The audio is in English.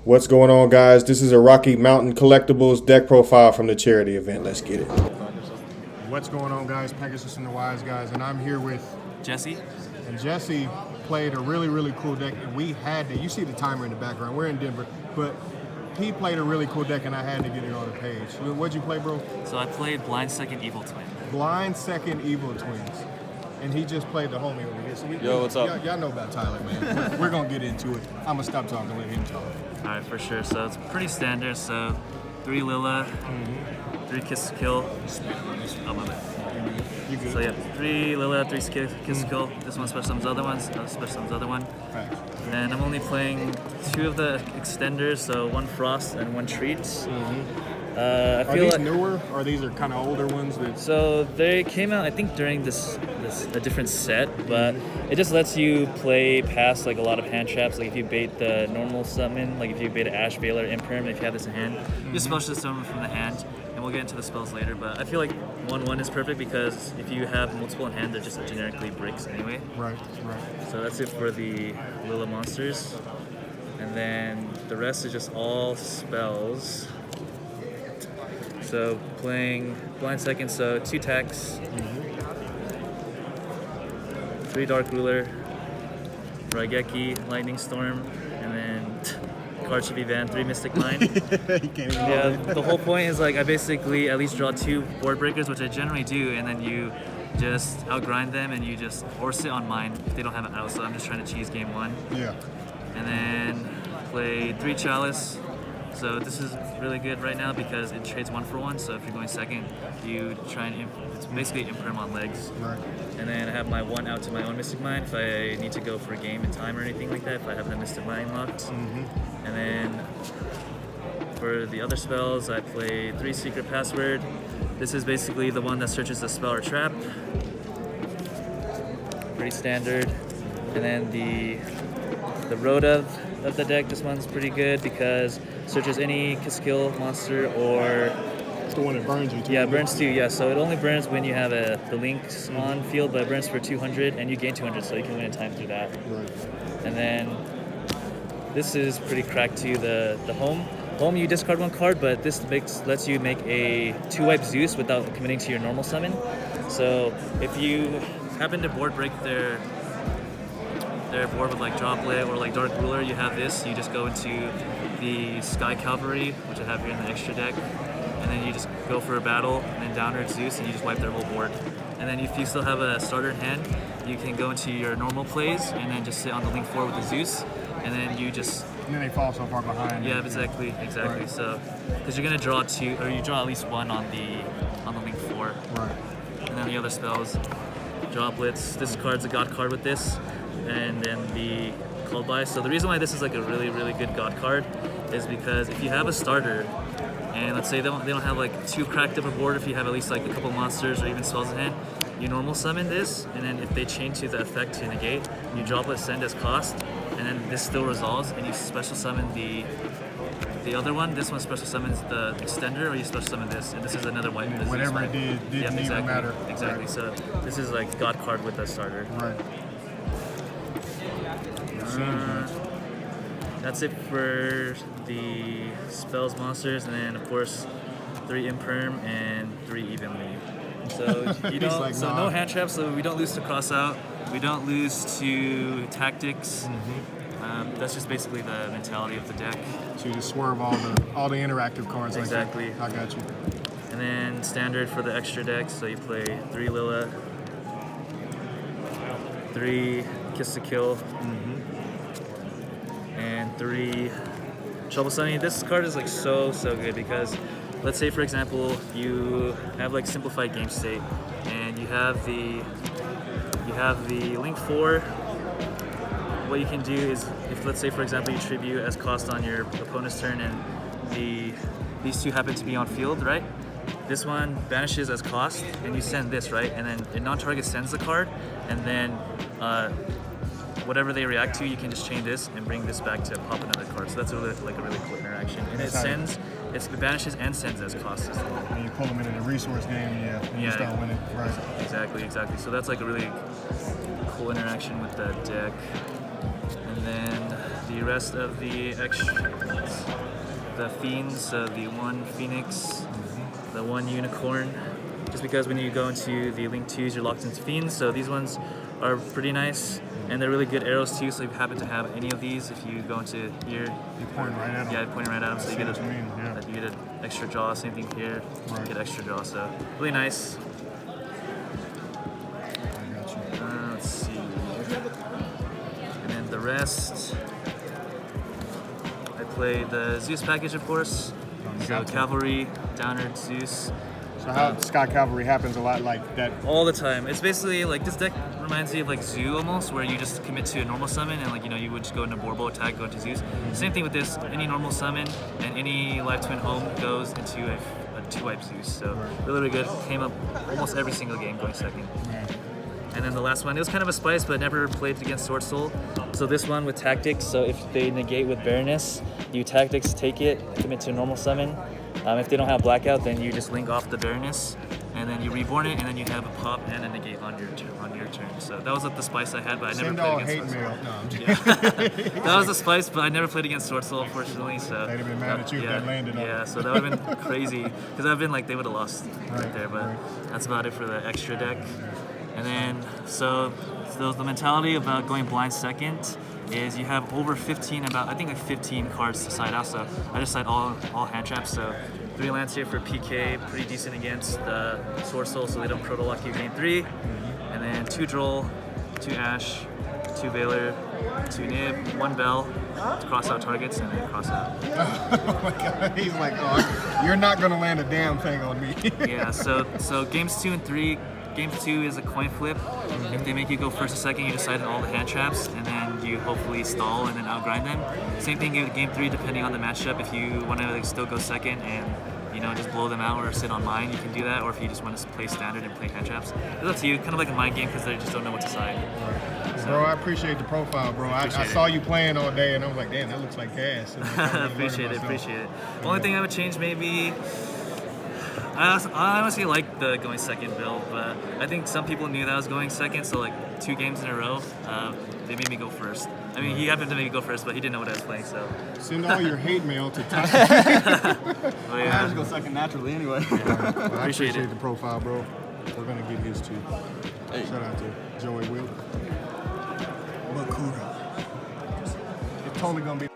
What's going on, guys? This is a Rocky Mountain Collectibles deck profile from the charity event. Let's get it. What's going on, guys? Pegasus and the Wiseguys, and I'm here with Jesse. And Jesse played a really cool deck, and we had to. You see the timer in the background. We're in Denver, but he played a really cool deck, and I had to get it on the page. What'd you play, bro? So I played Blind Second Evil Twin. Blind Second Evil Twins. And he just played the homie over here. So Yo, what's up? Y'all know about Tyler, man. We're going to get into it. I'm going to stop talking and let him talk. All right, for sure. So it's pretty standard. So 3 Lila, 3 Kiss to Kill. Oh, my bad. You good. So yeah, 3 Lila, 3 Kiss to Kill. This one special summons the other ones. Special summons the other one. Facts. And I'm only playing 2 of the extenders, so 1 Frost and 1 Treats. I Are feel these like newer, or are these are kind of older ones? So they came out, I think, during a different set, but it just lets you play past like a lot of hand traps. Like if you bait the normal summon, like if you bait an Ash Veiler Imperm, if you have this in hand, you just special summon from the hand, and we'll get into the spells later. But I feel like 1/1 is perfect because if you have multiple in hand, they're just generically bricks anyway. Right. So that's it for the Lila monsters, and then the rest is just all spells. So playing Blind Second, so 2 Tax, 3 Dark Ruler, Raigeki, Lightning Storm, and then card should be banned, 3 Mystic Mine. Yeah, the whole point is like I basically at least draw 2 board breakers, which I generally do, and then you just outgrind them and you just or sit on mine if they don't have it out. So I'm just trying to cheese game 1. Yeah. And then play 3 Chalice. So this is really good right now because it trades 1 for 1. So if you're going second, you try and it's basically imperm on legs. Right. And then I have my 1 out to my own Mystic Mine if I need to go for a game in time or anything like that. If I have the Mystic Mine locked. And then for the other spells, I play 3 Secret Password. This is basically the one that searches the spell or trap. Pretty standard. And then the road of the deck, this one's pretty good because searches any skill monster or... It's the one that burns you too. Yeah, burns 2, yeah. So it only burns when you have the links on field, but it burns for 200 and you gain 200, so you can win in time through that. Right. And then this is pretty cracked too, the home. Home, you discard 1 card, but this lets you make a 2-wipe Zeus without committing to your normal summon. So if you happen to board break their board with like Droplet or like Dark Ruler, you have this, you just go into the Sky Cavalry, which I have here in the extra deck, and then you just go for a battle, and then downer Zeus, and you just wipe their whole board. And then if you still have a starter in hand, you can go into your normal plays, and then just sit on the link 4 with the Zeus, and then you just... And then they fall so far behind. Yeah, exactly. Right. So, because you're gonna draw 2, or you draw at least 1 on the link 4. Right. And then the other spells, Droplets. This card's a God card with this, and then the Called By. So the reason why this is like a really good God card is because if you have a starter, and let's say they don't have like too cracked of a board, if you have at least like a couple monsters or even spells in hand, you normal summon this, and then if they change to the effect to negate, you Droplet Send as cost, and then this still resolves, and you special summon the other one. This one special summons the extender, or you special summon this, and this is another white. Whatever it didn't even matter. Exactly. Right. So this is like God card with a starter. Right. That's it for the spells, monsters, and then of course 3 Imperm and 3 Evenly. So you don't. like, so nah. no hand traps. So we don't lose to cross out. We don't lose to tactics. That's just basically the mentality of the deck. So you just swerve all the interactive cards. Exactly. Like that. I got you. And then standard for the extra decks. So you play 3 Lila, 3 Kiss to Kill, and 3 Trouble Sunny. This card is like so good because let's say for example you have like simplified game state and you have the link 4. What you can do is if let's say for example you tribute as cost on your opponent's turn and these 2 happen to be on field, right? This one banishes as cost and you send this, right? And then a non-target sends the card, and then whatever they react to, you can just chain this and bring this back to pop another card. So that's really cool interaction. And it banishes and sends as cost as well. And you pull them into the resource game, and you start winning. Right. Exactly. So that's like a really cool interaction with the deck. And then the rest of the extra, let's the Fiends, so the one Phoenix, the one Unicorn. Just because when you go into the Link 2s, you're locked into Fiends, so these ones are pretty nice. And they're really good arrows too, so if you happen to have any of these, if you go into here, You point right at them. yeah, pointing right at them, so you get, you get an extra draw. Same thing here, you get extra draw, so really nice. I got you. Let's see. And then the rest, I play the Zeus package, of course. You So got to. Cavalry, Downer, Zeus. So how Sky Cavalry happens a lot like that. All the time. It's basically like this deck reminds me of like Zoo almost, where you just commit to a normal summon and like you would just go into Borbo attack, go into Zeus. Same thing with this. Any normal summon and any Live Twin home goes into a 2-wipe Zeus. So really, really good. Came up almost every single game going second. And then the last one, it was kind of a spice, but never played against Sword Soul. So this one with Tactics, so if they negate with Baroness, you Tactics, take it, commit to a normal summon. If they don't have Blackout, then you just link off the Baroness, and then you reborn it, and then you have a pop and a negate on your turn. So that was like the spice I had, but I never played against Sword Soul. No, I'm just That was the spice, but I never played against Sword Soul, unfortunately. So They'd have been mad at you if that landed on yeah, so that would have been crazy, because I've been like they would have lost right there. But that's about it for the extra deck. And then so the mentality about going blind second is you have over 15, I think like 15 cards to side out. So I just side all hand traps. So 3 lands here for PK, pretty decent against the Sword Soul, so they don't proto lock you game 3. And then 2 Droll, 2 Ash, 2 Veiler, 2 Nib, 1 Bell to cross out targets, and then cross out. Oh my god, he's like, oh, you're not gonna land a damn thing on me. Yeah, so games 2 and 3, game 2 is a coin flip. If they make you go first or second, you decide on all the hand traps, and then you hopefully stall and then outgrind them. Same thing in game 3, depending on the matchup. If you want to still go second and just blow them out or sit on mine, you can do that. Or if you just want to play standard and play hand traps, it's up to you. Kind of like a mind game because they just don't know what to side. So, bro, I appreciate the profile, bro. I saw you playing all day, and I was like, damn, that looks like gas. Appreciate it. The only thing I would change maybe. I honestly like the going second build, but I think some people knew that I was going second, so like 2 games in a row, they made me go first. I mean, he happened to make me go first, but he didn't know what I was playing, so. Send all your hate mail to Ty. I just go second naturally anyway. Well, I Appreciate appreciate the profile, bro. We're gonna get his too. Hey. Shout out to Joey Will. Bakura. It's totally gonna be